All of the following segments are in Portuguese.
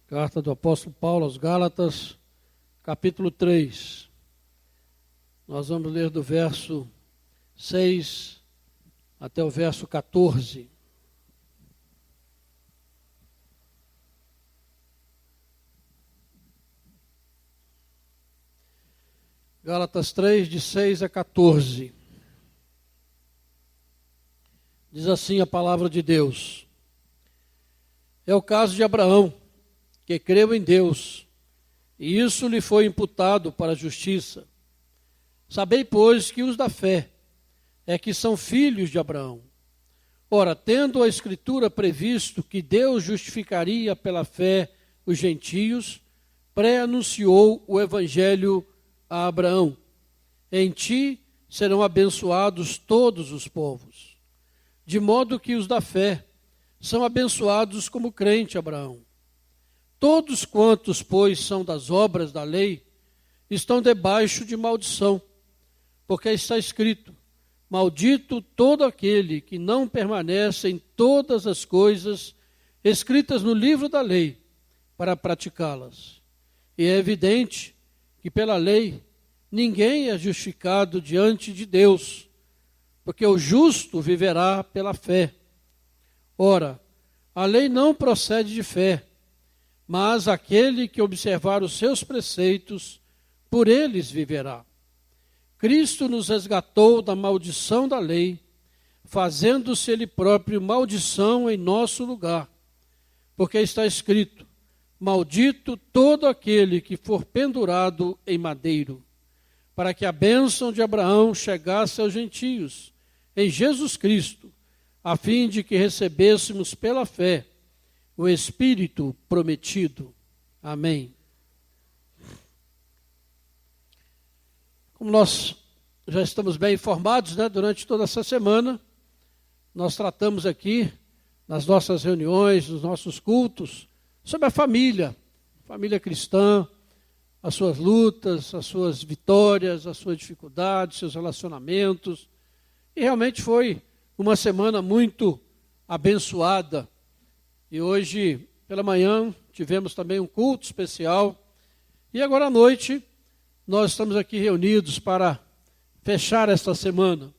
Carta do apóstolo Paulo aos Gálatas, capítulo 3. Nós vamos ler do verso 6 até o verso 14. Gálatas 3, de 6 a 14. Diz assim a palavra de Deus. É o caso de Abraão, que creu em Deus, e isso lhe foi imputado para a justiça. Sabei, pois, que os da fé é que são filhos de Abraão. Ora, tendo a Escritura previsto que Deus justificaria pela fé os gentios, pré-anunciou o Evangelho a Abraão. Em ti serão abençoados todos os povos. De modo que os da fé são abençoados como crente Abraão. Todos quantos, pois, são das obras da lei, estão debaixo de maldição, porque está escrito: maldito todo aquele que não permanece em todas as coisas escritas no livro da lei, para praticá-las. E é evidente que pela lei ninguém é justificado diante de Deus, porque o justo viverá pela fé. Ora, a lei não procede de fé, mas aquele que observar os seus preceitos, por eles viverá. Cristo nos resgatou da maldição da lei, fazendo-se ele próprio maldição em nosso lugar. Porque está escrito: maldito todo aquele que for pendurado em madeiro, para que a bênção de Abraão chegasse aos gentios, em Jesus Cristo, a fim de que recebêssemos pela fé o Espírito prometido. Amém. Como nós já estamos bem informados, durante toda essa semana, nós tratamos aqui, nas nossas reuniões, nos nossos cultos, sobre a família cristã, as suas lutas, as suas vitórias, as suas dificuldades, seus relacionamentos. E realmente foi uma semana muito abençoada. E hoje, pela manhã, tivemos também um culto especial. E agora à noite, nós estamos aqui reunidos para fechar esta semana.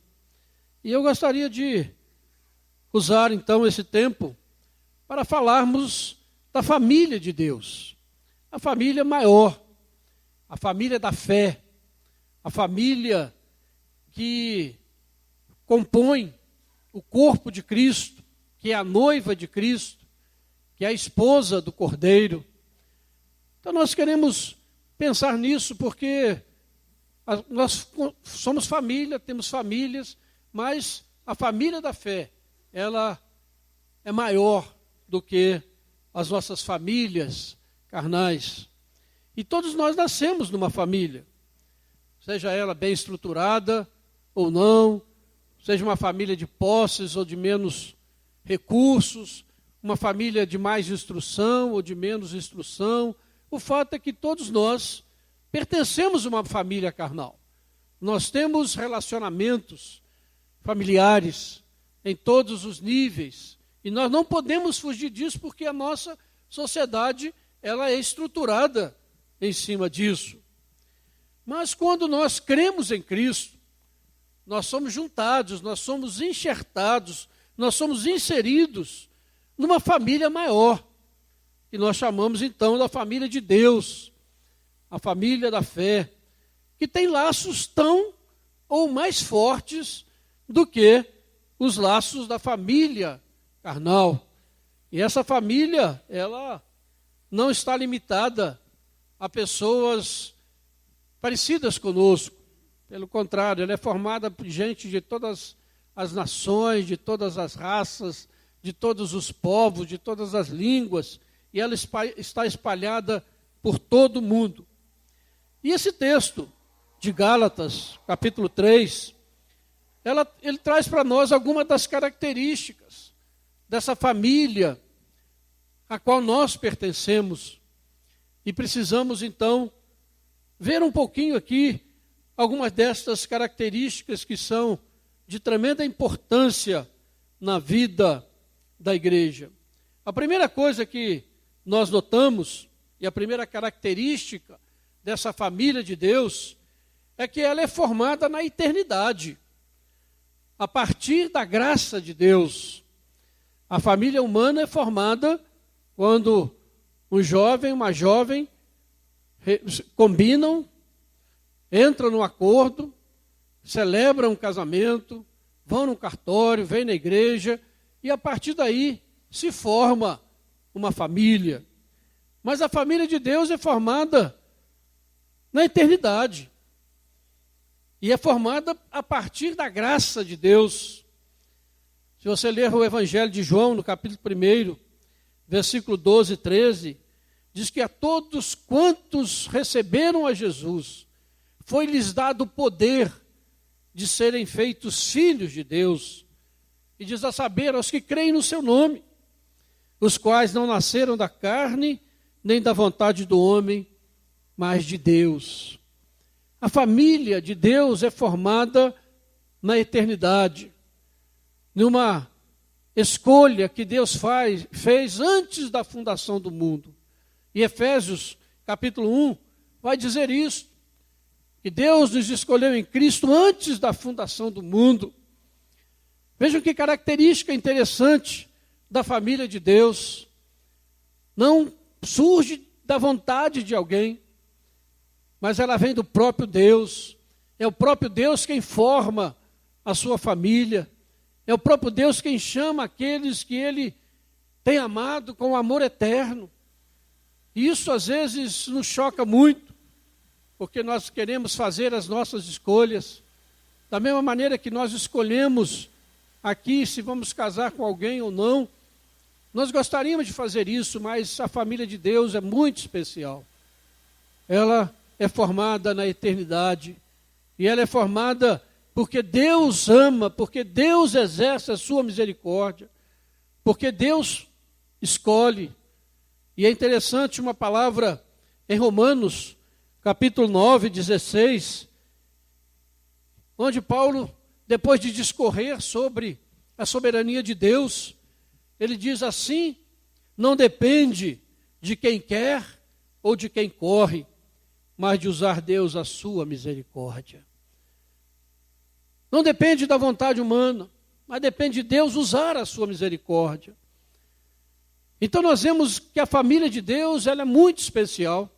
E eu gostaria de usar, então, esse tempo para falarmos da família de Deus. A família maior, a família da fé, a família que compõe o corpo de Cristo, que é a noiva de Cristo, que é a esposa do Cordeiro. Então nós queremos pensar nisso porque nós somos família, temos famílias, mas a família da fé, ela é maior do que as nossas famílias carnais. E todos nós nascemos numa família, seja ela bem estruturada ou não, seja uma família de posses ou de menos recursos, uma família de mais instrução ou de menos instrução. O fato é que todos nós pertencemos a uma família carnal. Nós temos relacionamentos familiares em todos os níveis. E nós não podemos fugir disso porque a nossa sociedade ela é estruturada em cima disso. Mas quando nós cremos em Cristo, nós somos juntados, nós somos enxertados, nós somos inseridos numa família maior, que nós chamamos então da família de Deus, a família da fé, que tem laços tão ou mais fortes do que os laços da família carnal. E essa família, ela não está limitada a pessoas parecidas conosco. Pelo contrário, ela é formada por gente de todas as nações, de todas as raças, de todos os povos, de todas as línguas, e ela está espalhada por todo o mundo. E esse texto de Gálatas, capítulo 3, ele traz para nós algumas das características dessa família a qual nós pertencemos. E precisamos, então, ver um pouquinho aqui algumas destas características que são de tremenda importância na vida da igreja. A primeira coisa que nós notamos, e a primeira característica dessa família de Deus, é que ela é formada na eternidade, a partir da graça de Deus. A família humana é formada quando um jovem, uma jovem, combinam, entram num acordo, celebram um casamento, vão no cartório, vêm na igreja, e a partir daí se forma uma família. Mas a família de Deus é formada na eternidade. E é formada a partir da graça de Deus. Se você ler o Evangelho de João, no capítulo 1, versículo 12 e 13, diz que a todos quantos receberam a Jesus, foi-lhes dado o poder de serem feitos filhos de Deus. E diz a saber, aos que creem no seu nome, os quais não nasceram da carne, nem da vontade do homem, mas de Deus. A família de Deus é formada na eternidade, numa escolha que Deus fez antes da fundação do mundo. E Efésios, capítulo 1, vai dizer isso, que Deus nos escolheu em Cristo antes da fundação do mundo. Vejam que característica interessante da família de Deus. Não surge da vontade de alguém, mas ela vem do próprio Deus. É o próprio Deus quem forma a sua família. É o próprio Deus quem chama aqueles que Ele tem amado com amor eterno. E isso às vezes nos choca muito, porque nós queremos fazer as nossas escolhas. Da mesma maneira que nós escolhemos aqui se vamos casar com alguém ou não, nós gostaríamos de fazer isso, mas a família de Deus é muito especial. Ela é formada na eternidade, e ela é formada porque Deus ama, porque Deus exerce a sua misericórdia, porque Deus escolhe. E é interessante uma palavra em Romanos, capítulo 9, 16, onde Paulo, depois de discorrer sobre a soberania de Deus, ele diz assim: não depende de quem quer ou de quem corre, mas de usar Deus a sua misericórdia. Não depende da vontade humana, mas depende de Deus usar a sua misericórdia. Então nós vemos que a família de Deus, ela é muito especial.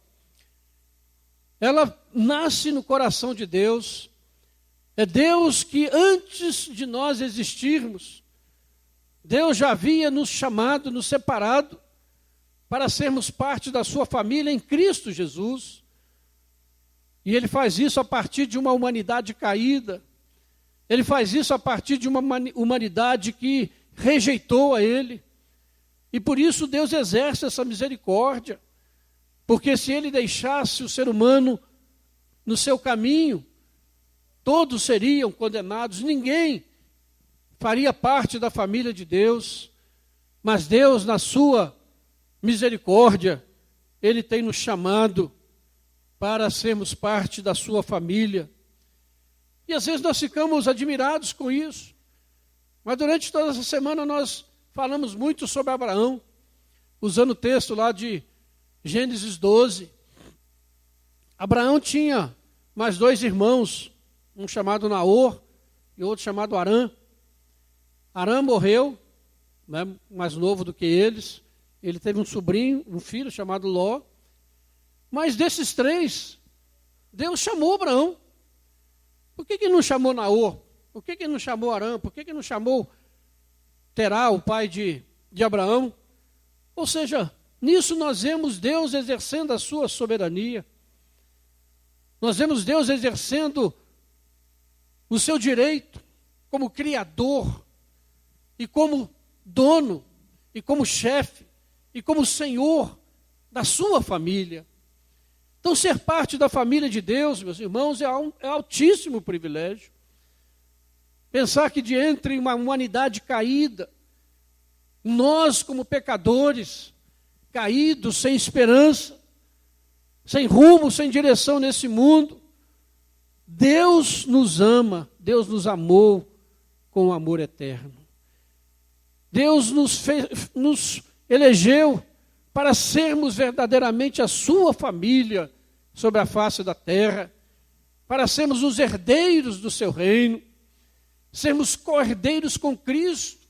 Ela nasce no coração de Deus. É Deus que antes de nós existirmos, Deus já havia nos chamado, nos separado, para sermos parte da sua família em Cristo Jesus. E Ele faz isso a partir de uma humanidade caída. Ele faz isso a partir de uma humanidade que rejeitou a Ele. E por isso Deus exerce essa misericórdia. Porque se Ele deixasse o ser humano no seu caminho, todos seriam condenados, ninguém faria parte da família de Deus. Mas Deus, na sua misericórdia, Ele tem nos chamado para sermos parte da sua família. E às vezes nós ficamos admirados com isso. Mas durante toda essa semana nós falamos muito sobre Abraão, usando o texto lá de Gênesis 12. Abraão tinha mais 2 irmãos, um chamado Naor e outro chamado Harã. Harã morreu, né, mais novo do que eles. Ele teve um sobrinho, um filho chamado Ló. Mas desses 3, Deus chamou Abraão. Por que não chamou Naor? Por que não chamou Harã? Por que não chamou Terá, o pai de Abraão? Ou seja, nisso nós vemos Deus exercendo a sua soberania. Nós vemos Deus exercendo o seu direito como criador e como dono e como chefe e como senhor da sua família. Então, ser parte da família de Deus, meus irmãos, é altíssimo privilégio. Pensar que de entre uma humanidade caída, nós como pecadores, caídos, sem esperança, sem rumo, sem direção nesse mundo, Deus nos ama, Deus nos amou com amor eterno. Deus nos elegeu para sermos verdadeiramente a sua família sobre a face da terra, para sermos os herdeiros do seu reino, sermos co-herdeiros com Cristo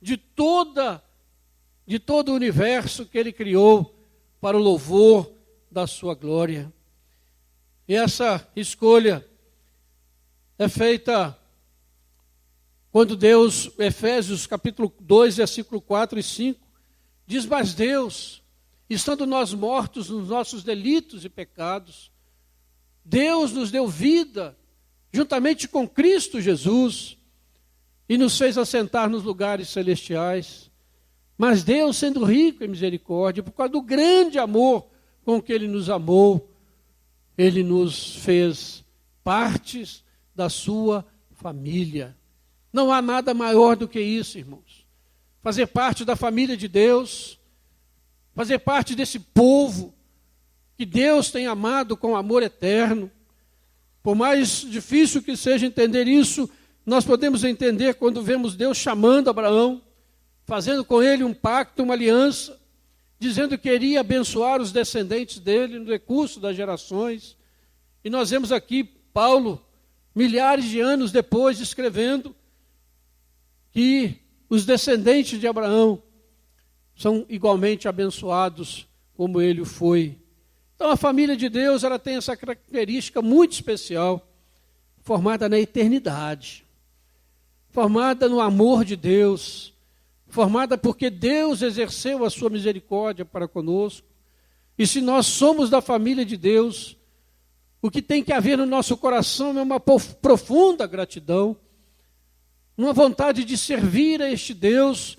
de todo o universo que Ele criou para o louvor da sua glória. E essa escolha é feita quando Deus, Efésios capítulo 2, versículo 4 e 5, diz: mas Deus, estando nós mortos nos nossos delitos e pecados, Deus nos deu vida juntamente com Cristo Jesus e nos fez assentar nos lugares celestiais. Mas Deus, sendo rico em misericórdia, por causa do grande amor com que Ele nos amou, Ele nos fez partes da sua família. Não há nada maior do que isso, irmãos. Fazer parte da família de Deus, fazer parte desse povo que Deus tem amado com amor eterno. Por mais difícil que seja entender isso, nós podemos entender quando vemos Deus chamando Abraão, fazendo com ele um pacto, uma aliança, dizendo que iria abençoar os descendentes dele no decurso das gerações. E nós vemos aqui Paulo, milhares de anos depois, escrevendo que os descendentes de Abraão são igualmente abençoados como ele foi. Então a família de Deus, ela tem essa característica muito especial, formada na eternidade, formada no amor de Deus, formada porque Deus exerceu a sua misericórdia para conosco. E se nós somos da família de Deus, o que tem que haver no nosso coração é uma profunda gratidão, uma vontade de servir a este Deus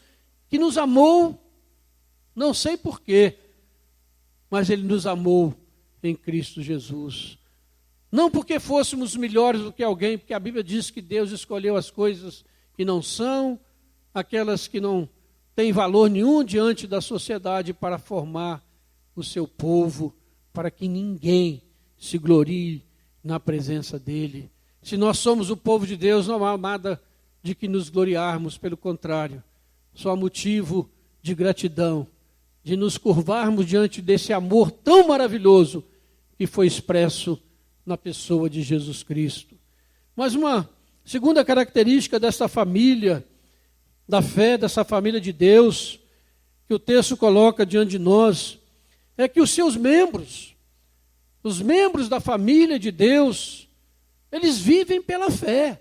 que nos amou, não sei porquê, mas Ele nos amou em Cristo Jesus. Não porque fôssemos melhores do que alguém, porque a Bíblia diz que Deus escolheu as coisas que não são, aquelas que não têm valor nenhum diante da sociedade, para formar o seu povo, para que ninguém se glorie na presença dEle. Se nós somos o povo de Deus, não há nada de que nos gloriarmos, pelo contrário, só há motivo de gratidão, de nos curvarmos diante desse amor tão maravilhoso que foi expresso na pessoa de Jesus Cristo. Mas uma segunda característica dessa família da fé, dessa família de Deus, que o texto coloca diante de nós, é que os seus membros, os membros da família de Deus, eles vivem pela fé.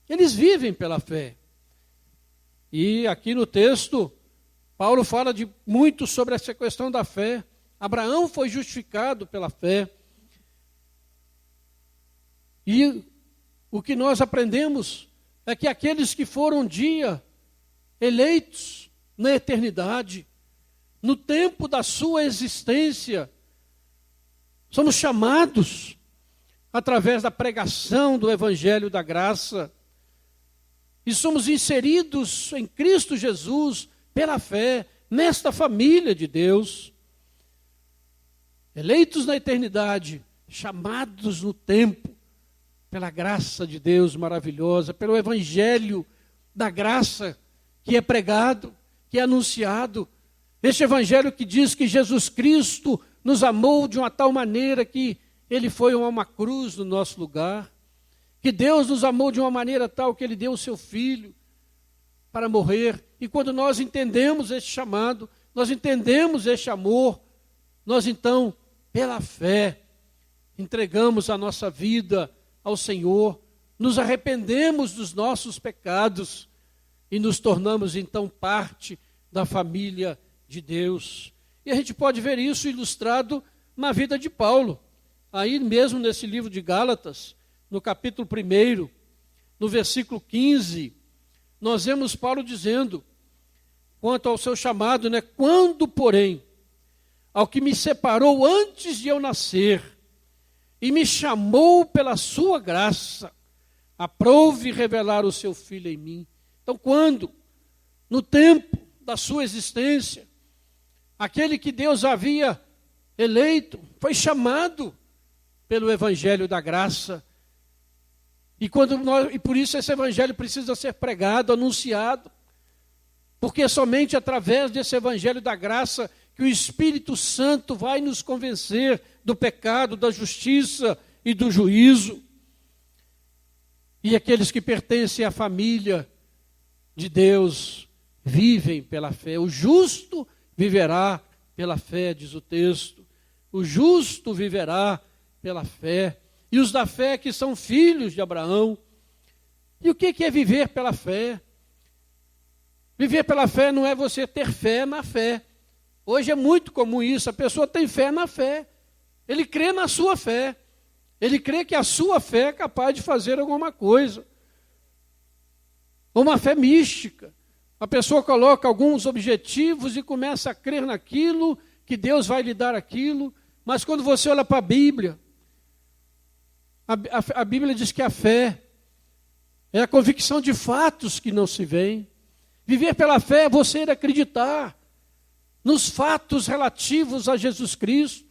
Eles vivem pela fé. E aqui no texto, Paulo fala muito sobre essa questão da fé. Abraão foi justificado pela fé. E o que nós aprendemos é que aqueles que foram um dia eleitos na eternidade, no tempo da sua existência, somos chamados através da pregação do Evangelho da Graça, e somos inseridos em Cristo Jesus pela fé, nesta família de Deus, eleitos na eternidade, chamados no tempo, pela graça de Deus maravilhosa, pelo Evangelho da graça que é pregado, que é anunciado, este Evangelho que diz que Jesus Cristo nos amou de uma tal maneira que Ele foi a uma cruz no nosso lugar, que Deus nos amou de uma maneira tal que Ele deu o seu Filho para morrer. E quando nós entendemos este chamado, nós entendemos este amor, nós então, pela fé, entregamos a nossa vida ao Senhor, nos arrependemos dos nossos pecados e nos tornamos então parte da família de Deus. E a gente pode ver isso ilustrado na vida de Paulo, aí mesmo nesse livro de Gálatas, no capítulo 1, no versículo 15, nós vemos Paulo dizendo, quanto ao seu chamado, quando, porém, ao que me separou antes de eu nascer, e me chamou pela sua graça, aprouve revelar o seu Filho em mim. Então, quando, no tempo da sua existência, aquele que Deus havia eleito, foi chamado pelo Evangelho da Graça, e por isso esse Evangelho precisa ser pregado, anunciado, porque é somente através desse evangelho da graça que o Espírito Santo vai nos convencer do pecado, da justiça e do juízo. E aqueles que pertencem à família de Deus vivem pela fé. O justo viverá pela fé, diz o texto. O justo viverá pela fé. E os da fé que são filhos de Abraão. E o que é viver pela fé? Viver pela fé não é você ter fé na fé. Hoje é muito comum isso, a pessoa tem fé na fé. Ele crê na sua fé. Ele crê que a sua fé é capaz de fazer alguma coisa. Uma fé mística. A pessoa coloca alguns objetivos e começa a crer naquilo, que Deus vai lhe dar aquilo. Mas quando você olha para a Bíblia, a Bíblia diz que a fé é a convicção de fatos que não se veem. Viver pela fé é você acreditar nos fatos relativos a Jesus Cristo,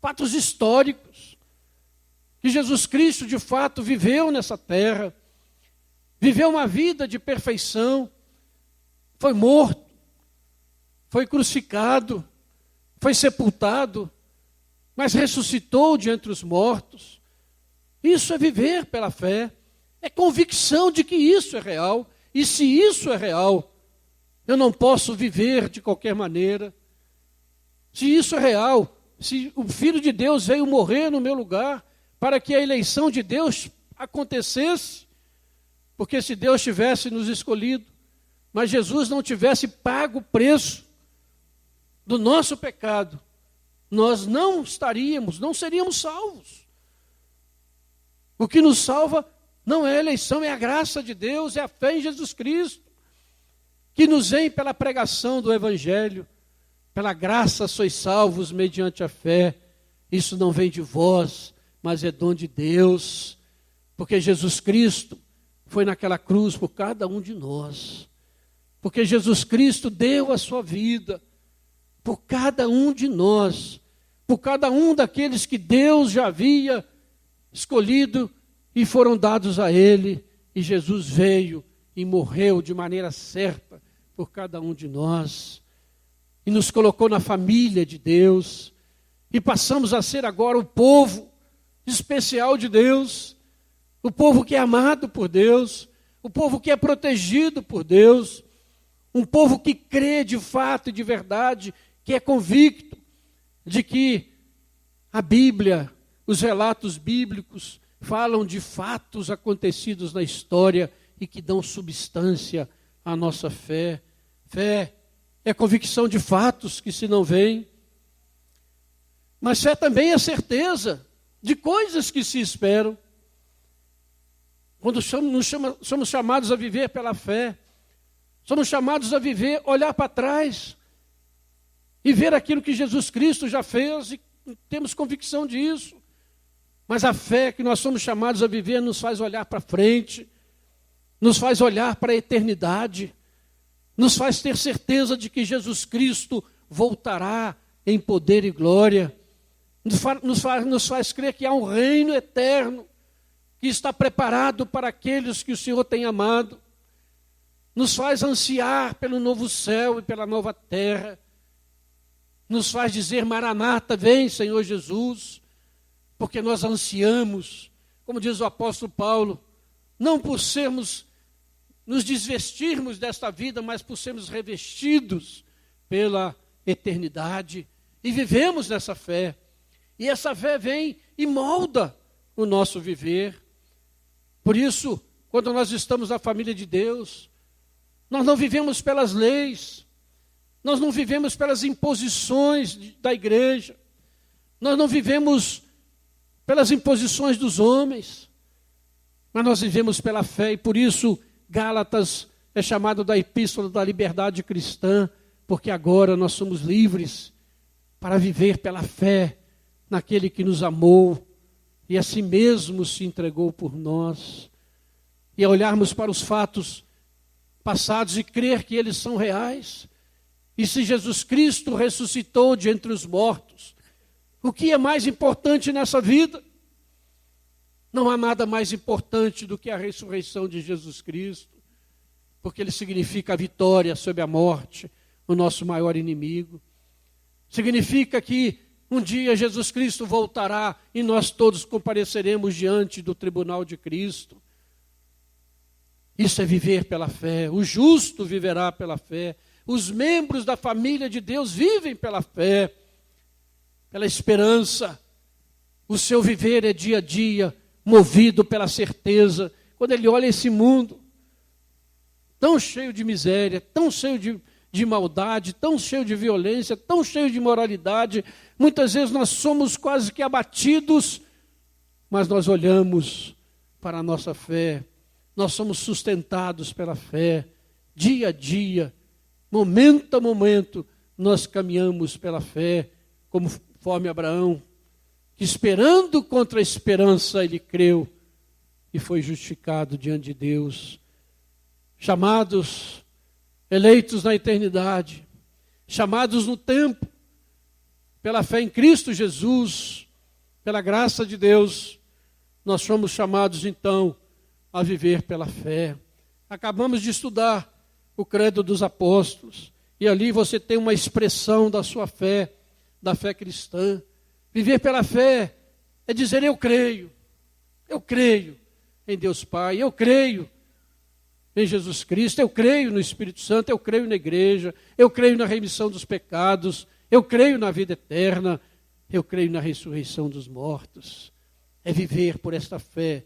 fatos históricos, que Jesus Cristo de fato viveu nessa terra, viveu uma vida de perfeição, foi morto, foi crucificado, foi sepultado, mas ressuscitou de entre os mortos. Isso é viver pela fé, é convicção de que isso é real, e se isso é real, eu não posso viver de qualquer maneira. Se isso é real, se o Filho de Deus veio morrer no meu lugar, para que a eleição de Deus acontecesse, porque se Deus tivesse nos escolhido, mas Jesus não tivesse pago o preço do nosso pecado, nós não seríamos salvos. O que nos salva não é a eleição, é a graça de Deus, é a fé em Jesus Cristo, que nos vem pela pregação do Evangelho. Pela graça sois salvos mediante a fé. Isso não vem de vós, mas é dom de Deus, porque Jesus Cristo foi naquela cruz por cada um de nós, porque Jesus Cristo deu a sua vida por cada um de nós, por cada um daqueles que Deus já havia escolhido e foram dados a Ele, e Jesus veio e morreu de maneira certa por cada um de nós, e nos colocou na família de Deus, e passamos a ser agora o povo especial de Deus, o povo que é amado por Deus, o povo que é protegido por Deus, um povo que crê de fato e de verdade, que é convicto de que a Bíblia, os relatos bíblicos, falam de fatos acontecidos na história e que dão substância à nossa fé. Fé é convicção de fatos que se não veem, mas fé também é certeza de coisas que se esperam. Quando somos chamados a viver pela fé, somos chamados a viver, olhar para trás e ver aquilo que Jesus Cristo já fez e temos convicção disso. Mas a fé que nós somos chamados a viver nos faz olhar para frente, nos faz olhar para a eternidade, nos faz ter certeza de que Jesus Cristo voltará em poder e glória, nos faz crer que há um reino eterno que está preparado para aqueles que o Senhor tem amado, nos faz ansiar pelo novo céu e pela nova terra, nos faz dizer: Maranata, vem Senhor Jesus, porque nós ansiamos, como diz o apóstolo Paulo, não por nos desvestirmos desta vida, mas por sermos revestidos pela eternidade, e vivemos nessa fé, e essa fé vem e molda o nosso viver. Por isso, quando nós estamos na família de Deus, nós não vivemos pelas leis, nós não vivemos pelas imposições da igreja, nós não vivemos pelas imposições dos homens, mas nós vivemos pela fé, e por isso Gálatas é chamado da epístola da liberdade cristã, porque agora nós somos livres para viver pela fé naquele que nos amou e a si mesmo se entregou por nós. E a olharmos para os fatos passados e crer que eles são reais, e se Jesus Cristo ressuscitou de entre os mortos, o que é mais importante nessa vida? Não há nada mais importante do que a ressurreição de Jesus Cristo. porque ele significa a vitória sobre a morte, o nosso maior inimigo. Significa que um dia Jesus Cristo voltará e nós todos compareceremos diante do tribunal de Cristo. Isso é viver pela fé. O justo viverá pela fé. Os membros da família de Deus vivem pela fé, pela esperança. O seu viver é dia a dia, movido pela certeza. Quando ele olha esse mundo, tão cheio de miséria, tão cheio de maldade, tão cheio de violência, tão cheio de imoralidade, muitas vezes nós somos quase que abatidos, mas nós olhamos para a nossa fé, nós somos sustentados pela fé, dia a dia, momento a momento, nós caminhamos pela fé, conforme Abraão, que esperando contra a esperança, ele creu e foi justificado diante de Deus. Chamados, eleitos na eternidade, chamados no tempo, pela fé em Cristo Jesus, pela graça de Deus, nós fomos chamados então a viver pela fé. Acabamos de estudar o credo dos apóstolos, e ali você tem uma expressão da sua fé, da fé cristã. Viver pela fé é dizer eu creio em Deus Pai, eu creio em Jesus Cristo, eu creio no Espírito Santo, eu creio na igreja, eu creio na remissão dos pecados, eu creio na vida eterna, eu creio na ressurreição dos mortos. É viver por esta fé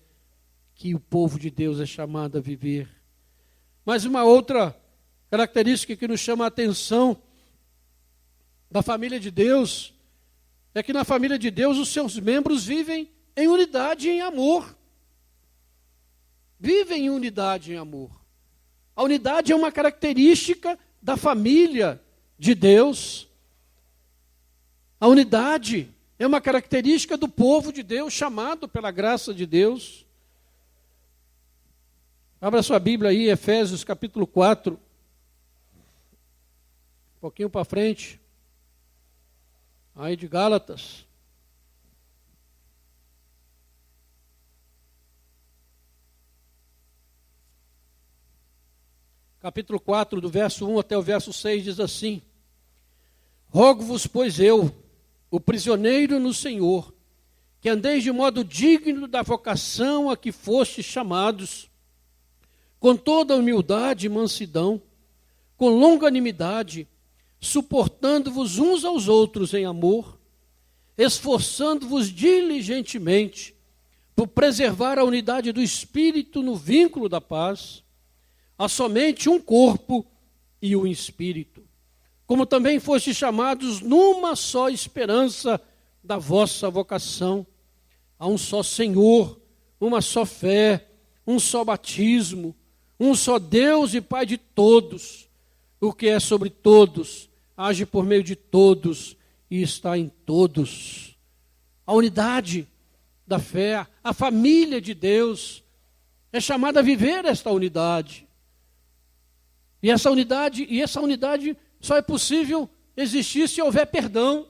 que o povo de Deus é chamado a viver. Mas uma outra característica que nos chama a atenção da família de Deus é que na família de Deus os seus membros vivem em unidade e em amor. Vivem em unidade e em amor. A unidade é uma característica da família de Deus. A unidade é uma característica do povo de Deus, chamado pela graça de Deus. Abra sua Bíblia aí, Efésios capítulo 4. Um pouquinho para frente. Aí de Gálatas. Capítulo 4, do verso 1 até o verso 6, diz assim: Rogo-vos, pois eu, o prisioneiro no Senhor, que andeis de modo digno da vocação a que fostes chamados, com toda humildade e mansidão, com longanimidade, suportando-vos uns aos outros em amor, esforçando-vos diligentemente por preservar a unidade do Espírito no vínculo da paz. Há somente um corpo e um Espírito, como também fostes chamados numa só esperança da vossa vocação. Há um só Senhor, uma só fé, um só batismo, um só Deus e Pai de todos, o que é sobre todos, age por meio de todos e está em todos. A unidade da fé, a família de Deus é chamada a viver esta unidade. E essa unidade só é possível existir se houver perdão,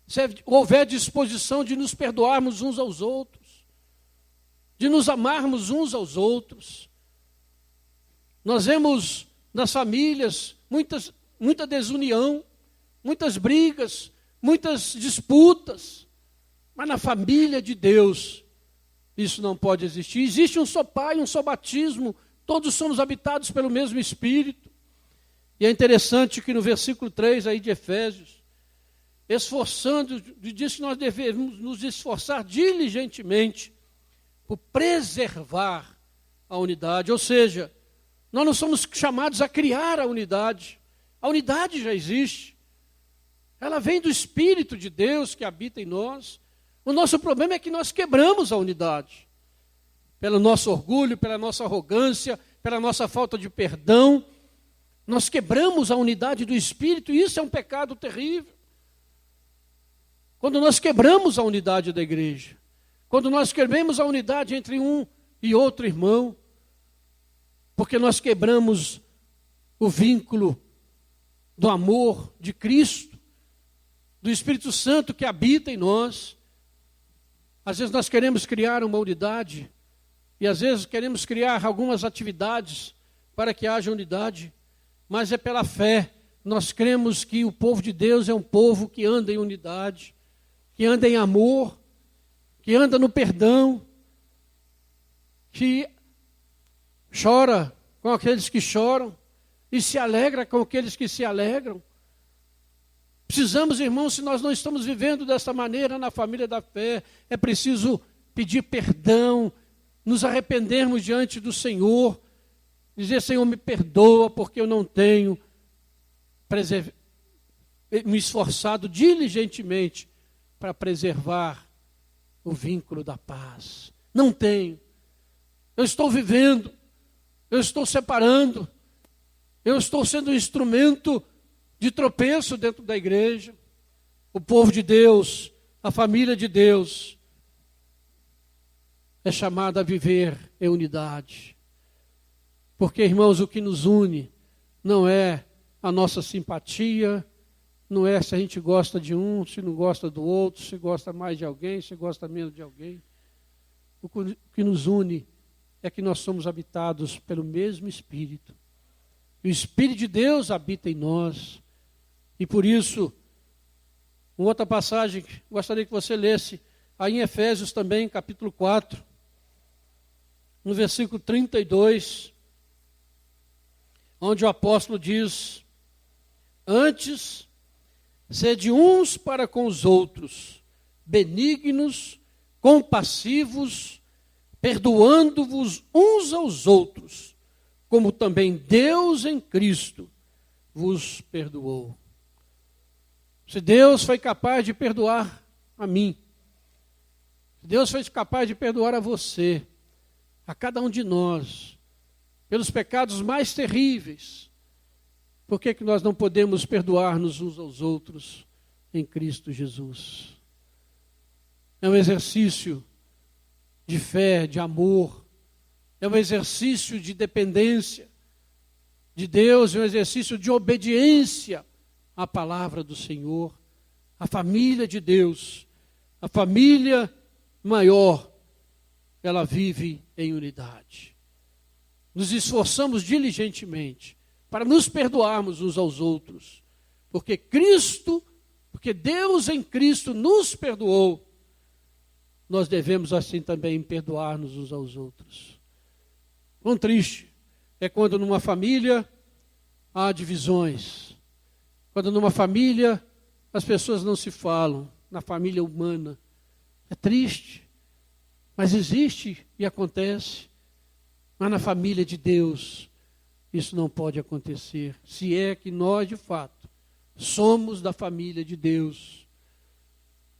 se houver disposição de nos perdoarmos uns aos outros, de nos amarmos uns aos outros. Nós vemos nas famílias muita desunião, muitas brigas, muitas disputas, mas na família de Deus isso não pode existir. Existe um só Pai, um só batismo, todos somos habitados pelo mesmo Espírito. E é interessante que no versículo 3 aí de Efésios, diz que nós devemos nos esforçar diligentemente por preservar a unidade, ou seja, nós não somos chamados a criar a unidade já existe, ela vem do Espírito de Deus que habita em nós. O nosso problema é que nós quebramos a unidade, pelo nosso orgulho, pela nossa arrogância, pela nossa falta de perdão, nós quebramos a unidade do Espírito, e isso é um pecado terrível. Quando nós quebramos a unidade da igreja, quando nós quebramos a unidade entre um e outro irmão, porque nós quebramos o vínculo do amor de Cristo, do Espírito Santo que habita em nós. Às vezes nós queremos criar uma unidade, e às vezes queremos criar algumas atividades para que haja unidade, mas é pela fé. Nós cremos que o povo de Deus é um povo que anda em unidade, que anda em amor, que anda no perdão, que chora com aqueles que choram e se alegra com aqueles que se alegram. Precisamos, irmãos, se nós não estamos vivendo dessa maneira na família da fé, é preciso pedir perdão, nos arrependermos diante do Senhor, dizer: Senhor, me perdoa porque eu não tenho me esforçado diligentemente para preservar o vínculo da paz. Não tenho. Eu estou vivendo, eu estou separando, eu estou sendo um instrumento de tropeço dentro da igreja. O povo de Deus, a família de Deus, é chamada a viver em unidade. Porque, irmãos, o que nos une não é a nossa simpatia, não é se a gente gosta de um, se não gosta do outro, se gosta mais de alguém, se gosta menos de alguém. O que nos une é que nós somos habitados pelo mesmo Espírito. E o Espírito de Deus habita em nós. E por isso, uma outra passagem que gostaria que você lesse, aí em Efésios também, capítulo 4, no versículo 32, onde o apóstolo diz: antes, sede uns para com os outros, benignos, compassivos, perdoando-vos uns aos outros, como também Deus em Cristo vos perdoou. Se Deus foi capaz de perdoar a mim, se Deus foi capaz de perdoar a você, a cada um de nós, pelos pecados mais terríveis, por que nós não podemos perdoar-nos uns aos outros em Cristo Jesus? É um exercício de fé, de amor, é um exercício de dependência de Deus, é um exercício de obediência à palavra do Senhor. A família de Deus, a família maior, ela vive em unidade. Nos esforçamos diligentemente para nos perdoarmos uns aos outros, porque Deus em Cristo nos perdoou, nós devemos assim também perdoar-nos uns aos outros. Quão triste é quando numa família há divisões, quando numa família as pessoas não se falam, na família humana. É triste, mas existe e acontece. Mas na família de Deus, isso não pode acontecer, se é que nós, de fato, somos da família de Deus.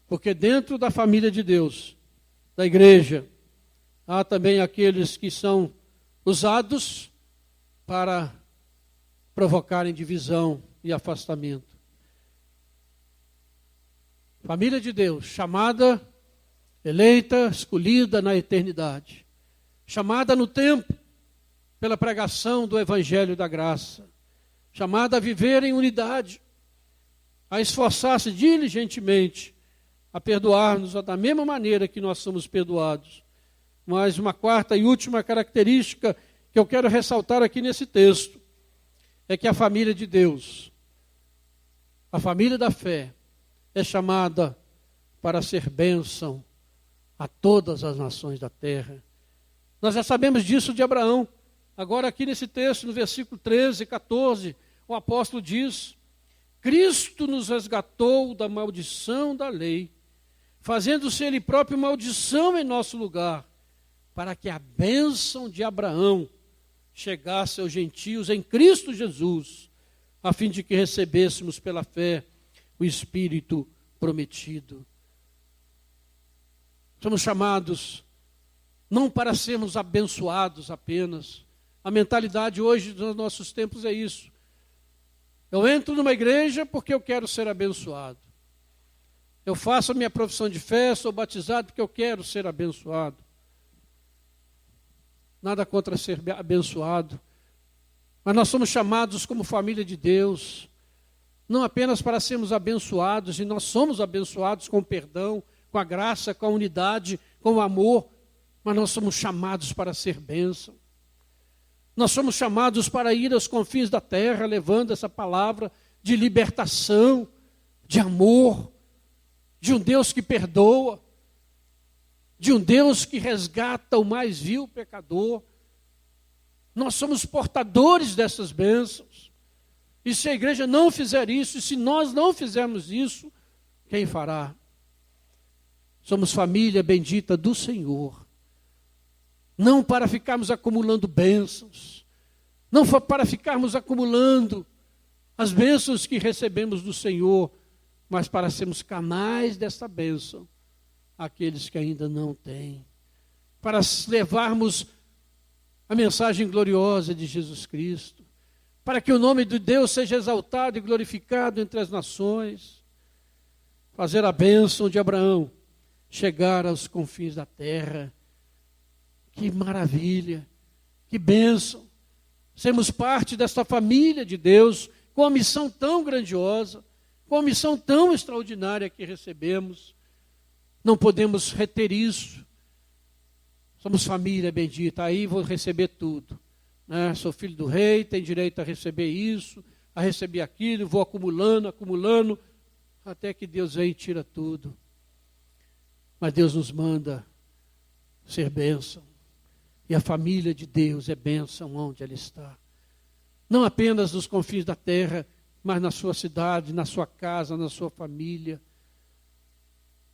Porque dentro da família de Deus, da igreja, há também aqueles que são usados para provocarem divisão e afastamento. Família de Deus, chamada, eleita, escolhida na eternidade, chamada no tempo pela pregação do Evangelho da Graça, chamada a viver em unidade, a esforçar-se diligentemente, a perdoar-nos da mesma maneira que nós somos perdoados. Mas uma quarta e última característica que eu quero ressaltar aqui nesse texto é que a família de Deus, a família da fé, é chamada para ser bênção a todas as nações da terra. Nós já sabemos disso de Abraão. Agora aqui nesse texto, no versículo 13 e 14, o apóstolo diz: Cristo nos resgatou da maldição da lei, fazendo-se Ele próprio maldição em nosso lugar, para que a bênção de Abraão chegasse aos gentios em Cristo Jesus, a fim de que recebêssemos pela fé o Espírito prometido. Somos chamados não para sermos abençoados apenas. A mentalidade hoje dos nossos tempos é isso. Eu entro numa igreja porque eu quero ser abençoado. Eu faço a minha profissão de fé, sou batizado porque eu quero ser abençoado. Nada contra ser abençoado. Mas nós somos chamados como família de Deus, não apenas para sermos abençoados, e nós somos abençoados com o perdão, com a graça, com a unidade, com o amor, mas nós somos chamados para ser bênção. Nós somos chamados para ir aos confins da terra, levando essa palavra de libertação, de amor, de um Deus que perdoa, de um Deus que resgata o mais vil pecador. Nós somos portadores dessas bênçãos. E se a igreja não fizer isso, e se nós não fizermos isso, quem fará? Somos família bendita do Senhor. Não para ficarmos acumulando bênçãos, não para ficarmos acumulando as bênçãos que recebemos do Senhor, mas para sermos canais dessa bênção àqueles que ainda não têm, para levarmos a mensagem gloriosa de Jesus Cristo, para que o nome de Deus seja exaltado e glorificado entre as nações, fazer a bênção de Abraão chegar aos confins da terra. Que maravilha, que bênção, sermos parte desta família de Deus, com a missão tão grandiosa, com a missão tão extraordinária que recebemos. Não podemos reter isso. Somos família bendita, aí vou receber tudo, né? Sou filho do rei, tenho direito a receber isso, a receber aquilo, vou acumulando, até que Deus vem e tira tudo. Mas Deus nos manda ser bênção. E a família de Deus é bênção onde ela está. Não apenas nos confins da terra, mas na sua cidade, na sua casa, na sua família.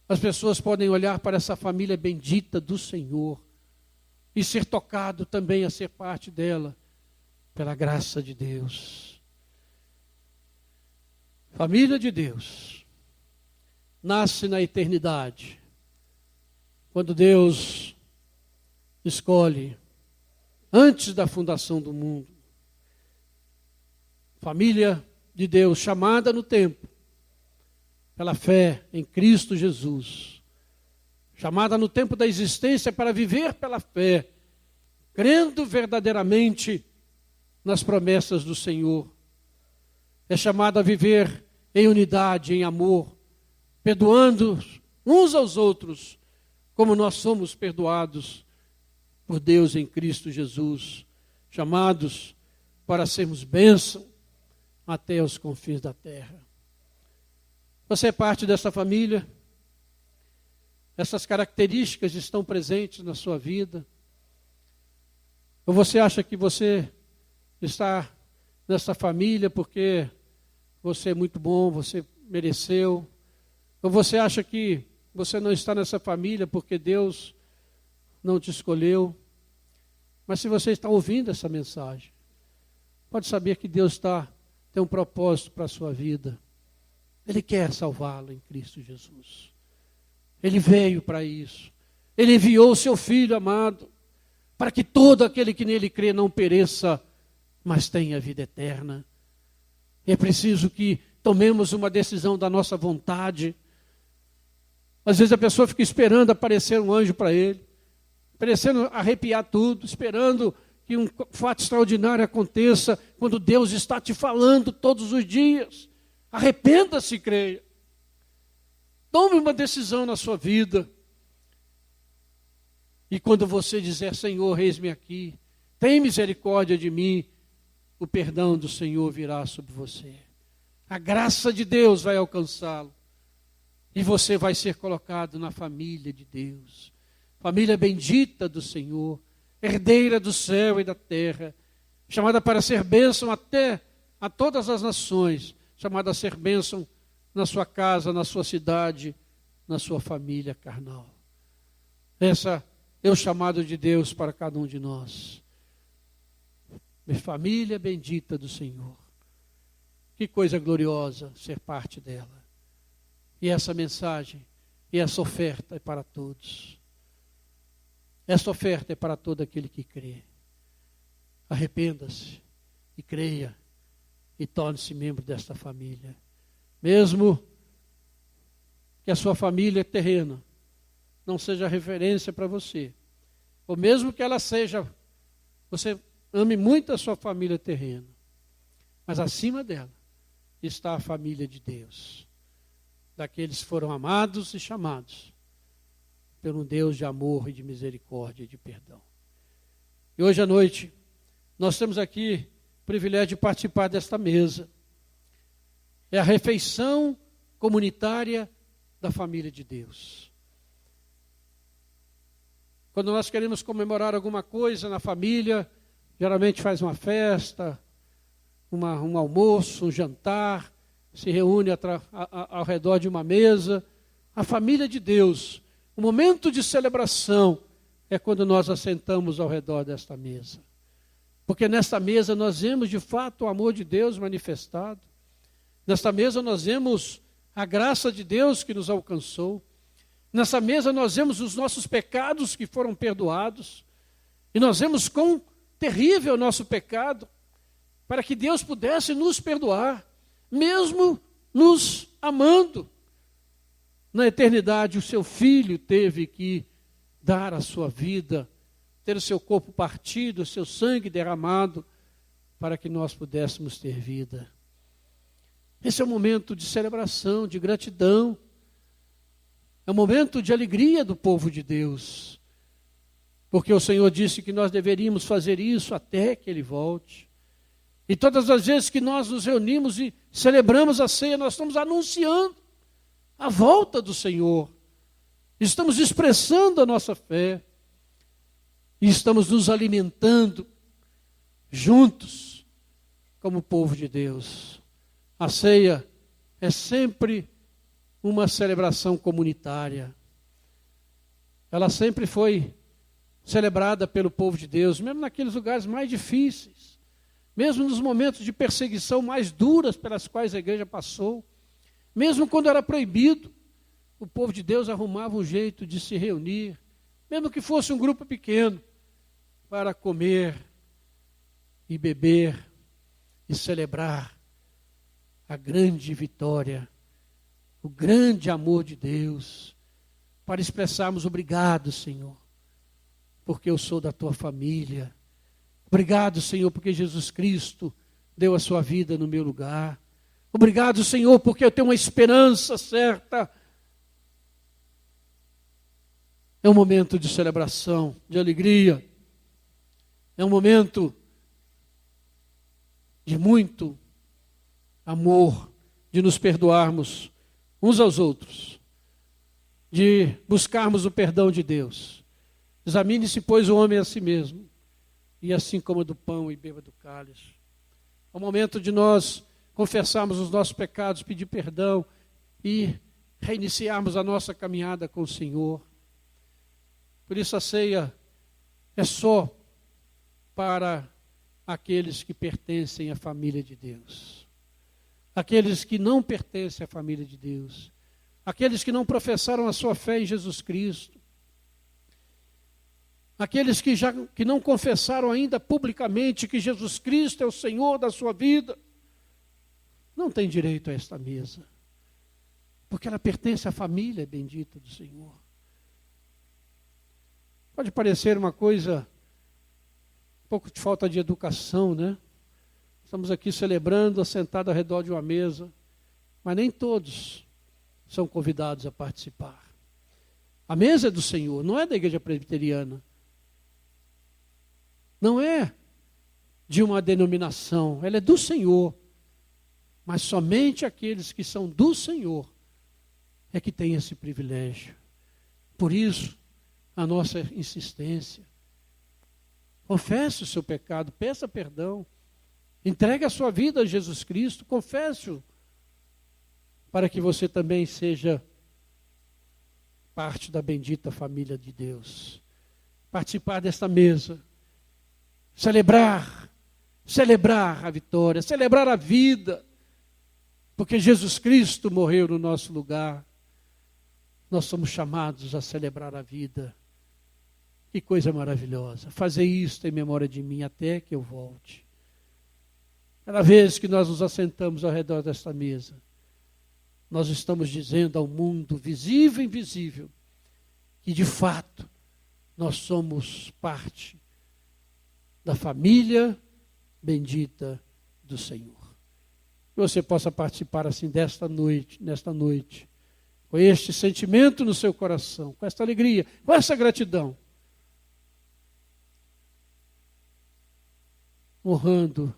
As pessoas podem olhar para essa família bendita do Senhor e ser tocado também a ser parte dela, pela graça de Deus. Família de Deus nasce na eternidade, quando Deus escolhe, antes da fundação do mundo, família de Deus chamada no tempo, pela fé em Cristo Jesus, chamada no tempo da existência para viver pela fé, crendo verdadeiramente nas promessas do Senhor. É chamada a viver em unidade, em amor, perdoando uns aos outros, como nós somos perdoados por Deus em Cristo Jesus, chamados para sermos bênção até os confins da terra. Você é parte dessa família? Essas características estão presentes na sua vida? Ou você acha que você está nessa família porque você é muito bom, você mereceu? Ou você acha que você não está nessa família porque Deus não te escolheu? Mas se você está ouvindo essa mensagem, pode saber que Deus tem um propósito para a sua vida. Ele quer salvá-lo em Cristo Jesus. Ele veio para isso. Ele enviou o seu Filho amado, para que todo aquele que nele crê não pereça, mas tenha vida eterna. É preciso que tomemos uma decisão da nossa vontade. Às vezes a pessoa fica esperando aparecer um anjo para ele, parecendo arrepiar tudo, esperando que um fato extraordinário aconteça, quando Deus está te falando todos os dias. Arrependa-se e creia. Tome uma decisão na sua vida. E quando você dizer, Senhor, eis-me aqui, tem misericórdia de mim, o perdão do Senhor virá sobre você. A graça de Deus vai alcançá-lo. E você vai ser colocado na família de Deus. Família bendita do Senhor, herdeira do céu e da terra, chamada para ser bênção até a todas as nações, chamada a ser bênção na sua casa, na sua cidade, na sua família carnal. Essa é o chamado de Deus para cada um de nós. Família bendita do Senhor. Que coisa gloriosa ser parte dela. E essa mensagem, e essa oferta é para todos. Essa oferta é para todo aquele que crê. Arrependa-se e creia e torne-se membro desta família. Mesmo que a sua família terrena não seja referência para você, ou mesmo que ela seja, você ame muito a sua família terrena, mas acima dela está a família de Deus, daqueles que foram amados e chamados pelo Deus de amor e de misericórdia e de perdão. E hoje à noite, nós temos aqui o privilégio de participar desta mesa. É a refeição comunitária da família de Deus. Quando nós queremos comemorar alguma coisa na família, geralmente faz uma festa, um almoço, um jantar, se reúne ao redor de uma mesa. A família de Deus, o momento de celebração é quando nós assentamos ao redor desta mesa. Porque nesta mesa nós vemos de fato o amor de Deus manifestado. Nesta mesa nós vemos a graça de Deus que nos alcançou. Nessa mesa nós vemos os nossos pecados que foram perdoados. E nós vemos quão terrível é o nosso pecado, para que Deus pudesse nos perdoar, mesmo nos amando. Na eternidade, o seu Filho teve que dar a sua vida, ter o seu corpo partido, o seu sangue derramado, para que nós pudéssemos ter vida. Esse é um momento de celebração, de gratidão. É um momento de alegria do povo de Deus. Porque o Senhor disse que nós deveríamos fazer isso até que Ele volte. E todas as vezes que nós nos reunimos e celebramos a ceia, nós estamos anunciando a volta do Senhor. Estamos expressando a nossa fé. E estamos nos alimentando juntos como povo de Deus. A ceia é sempre uma celebração comunitária. Ela sempre foi celebrada pelo povo de Deus, mesmo naqueles lugares mais difíceis, mesmo nos momentos de perseguição mais duras pelas quais a igreja passou, mesmo quando era proibido, o povo de Deus arrumava um jeito de se reunir, mesmo que fosse um grupo pequeno, para comer e beber e celebrar a grande vitória, o grande amor de Deus, para expressarmos obrigado, Senhor, porque eu sou da tua família. Obrigado, Senhor, porque Jesus Cristo deu a sua vida no meu lugar. Obrigado, Senhor, porque eu tenho uma esperança certa. É um momento de celebração, de alegria. É um momento de muito amor, de nos perdoarmos uns aos outros, de buscarmos o perdão de Deus. Examine-se, pois, o homem a si mesmo, e assim coma do pão e beba do cálice. É o momento de nós confessarmos os nossos pecados, pedir perdão e reiniciarmos a nossa caminhada com o Senhor. Por isso a ceia é só para aqueles que pertencem à família de Deus. Aqueles que não pertencem à família de Deus. Aqueles que não professaram a sua fé em Jesus Cristo. Aqueles que não confessaram ainda publicamente que Jesus Cristo é o Senhor da sua vida, não têm direito a esta mesa. Porque ela pertence à família bendita do Senhor. Pode parecer uma coisa, um pouco de falta de educação, né? Estamos aqui celebrando, assentados ao redor de uma mesa, mas nem todos são convidados a participar. A mesa é do Senhor, não é da igreja presbiteriana. Não é de uma denominação, ela é do Senhor. Mas somente aqueles que são do Senhor é que têm esse privilégio. Por isso, a nossa insistência. Confesse o seu pecado, peça perdão. Entregue a sua vida a Jesus Cristo, confesse-o, para que você também seja parte da bendita família de Deus. Participar desta mesa, celebrar a vitória, celebrar a vida, porque Jesus Cristo morreu no nosso lugar. Nós somos chamados a celebrar a vida. Que coisa maravilhosa. Fazer isto em memória de mim até que eu volte. Cada vez que nós nos assentamos ao redor desta mesa, nós estamos dizendo ao mundo, visível e invisível, que de fato nós somos parte da família bendita do Senhor. Que você possa participar assim nesta noite, com este sentimento no seu coração, com esta alegria, com essa gratidão. honrando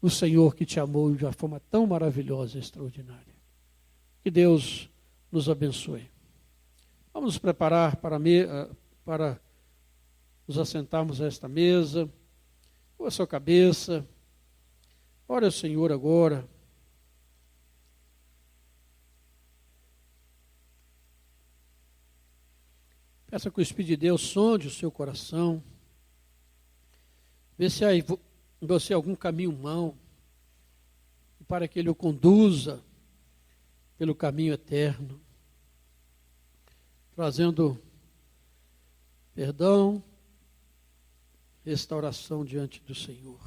o Senhor que te amou de uma forma tão maravilhosa e extraordinária. Que Deus nos abençoe. Vamos nos preparar para nos assentarmos a esta mesa. Com a sua cabeça. Ore ao Senhor agora. Peça que o Espírito de Deus sonde o seu coração. Vê se há em você algum caminho mau, para que Ele o conduza pelo caminho eterno, trazendo perdão, restauração diante do Senhor.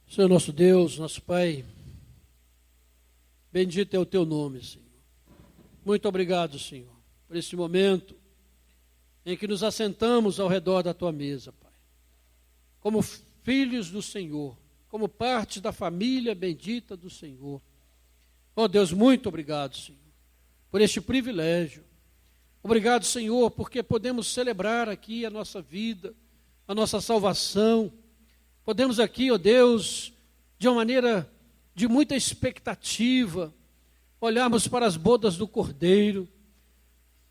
Senhor nosso Deus, nosso Pai, bendito é o Teu nome, Senhor. Muito obrigado, Senhor, por esse momento em que nos assentamos ao redor da Tua mesa, Pai. Como filhos do Senhor, como parte da família bendita do Senhor. Oh Deus, muito obrigado, Senhor, por este privilégio. Obrigado, Senhor, porque podemos celebrar aqui a nossa vida, a nossa salvação. Podemos aqui, ó Deus, de uma maneira de muita expectativa, olharmos para as bodas do Cordeiro,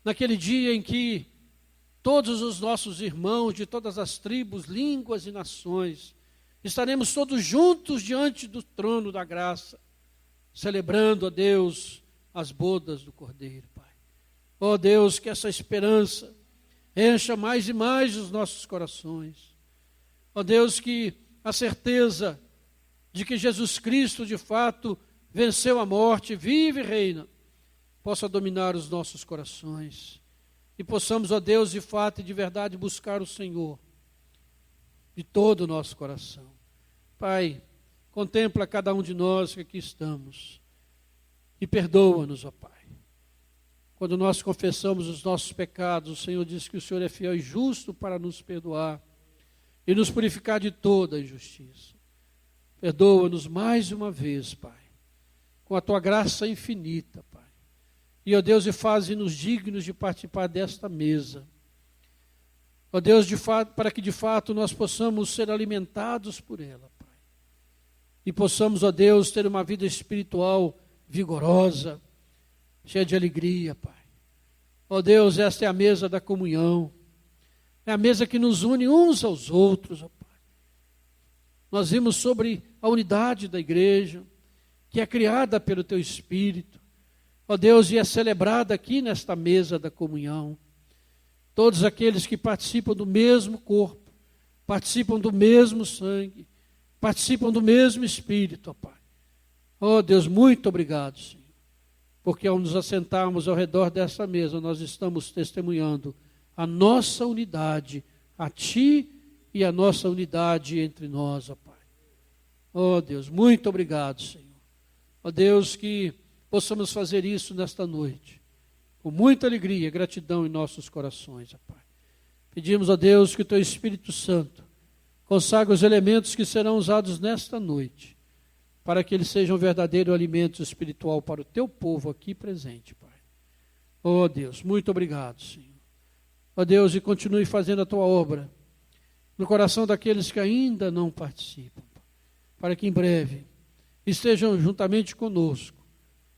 naquele dia em que todos os nossos irmãos de todas as tribos, línguas e nações, estaremos todos juntos diante do trono da graça, celebrando, ó Deus, as bodas do Cordeiro, Pai. Ó Deus, que essa esperança encha mais e mais os nossos corações. Ó Deus, que a certeza de que Jesus Cristo, de fato, venceu a morte, vive e reina, possa dominar os nossos corações. E possamos, ó Deus, de fato e de verdade, buscar o Senhor de todo o nosso coração. Pai, contempla cada um de nós que aqui estamos e perdoa-nos, ó Pai. Quando nós confessamos os nossos pecados, o Senhor diz que o Senhor é fiel e justo para nos perdoar e nos purificar de toda a injustiça. Perdoa-nos mais uma vez, Pai, com a Tua graça infinita, Pai. E, ó Deus, e faze-nos dignos de participar desta mesa. Ó Deus, de fato, para que de fato nós possamos ser alimentados por ela, Pai. E possamos, ó Deus, ter uma vida espiritual vigorosa, cheia de alegria, Pai. Ó Deus, esta é a mesa da comunhão. É a mesa que nos une uns aos outros, ó Pai. Nós vimos sobre a unidade da igreja, que é criada pelo Teu Espírito. Ó Deus, e é celebrada aqui nesta mesa da comunhão. Todos aqueles que participam do mesmo corpo, participam do mesmo sangue, participam do mesmo Espírito, ó Pai. Ó Deus, muito obrigado, Senhor, porque ao nos assentarmos ao redor dessa mesa, nós estamos testemunhando a nossa unidade, a Ti e a nossa unidade entre nós, ó Pai. Ó Deus, muito obrigado, Senhor. Ó Deus, que possamos fazer isso nesta noite, com muita alegria e gratidão em nossos corações, ó Pai. Pedimos a Deus que o Teu Espírito Santo consagre os elementos que serão usados nesta noite, para que eles sejam um verdadeiro alimento espiritual para o Teu povo aqui presente, Pai. Ó Deus, muito obrigado, Senhor. Ó Deus, e continue fazendo a Tua obra no coração daqueles que ainda não participam, para que em breve estejam juntamente conosco,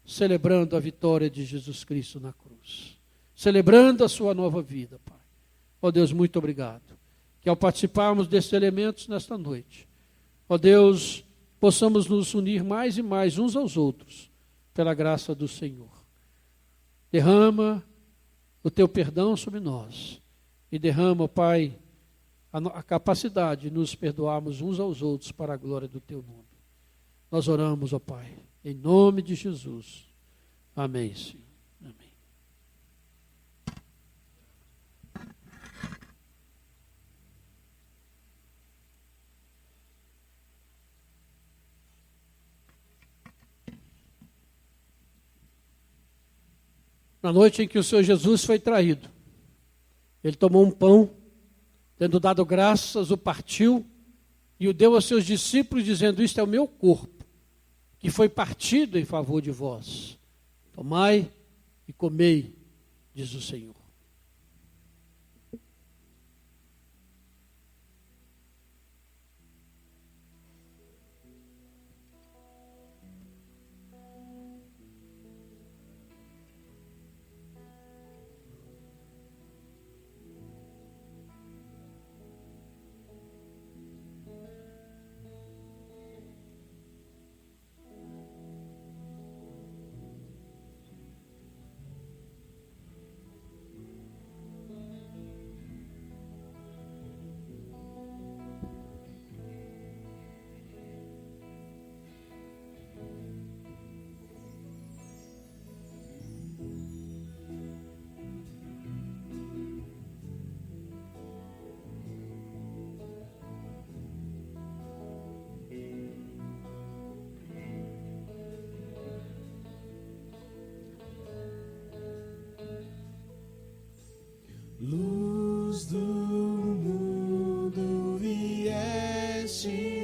celebrando a vitória de Jesus Cristo na cruz, celebrando a sua nova vida, Pai. Ó Deus, muito obrigado, que ao participarmos desses elementos nesta noite, ó Deus, possamos nos unir mais e mais uns aos outros, pela graça do Senhor. Derrama o Teu perdão sobre nós e derrama, Pai, a capacidade de nos perdoarmos uns aos outros para a glória do Teu nome. Nós oramos, ó Pai, em nome de Jesus. Amém, Senhor. Amém. Na noite em que o Senhor Jesus foi traído, Ele tomou um pão, tendo dado graças, o partiu e o deu aos seus discípulos, dizendo: isto é o meu corpo, que foi partido em favor de vós. Tomai e comei, diz o Senhor. Luz do mundo vieste.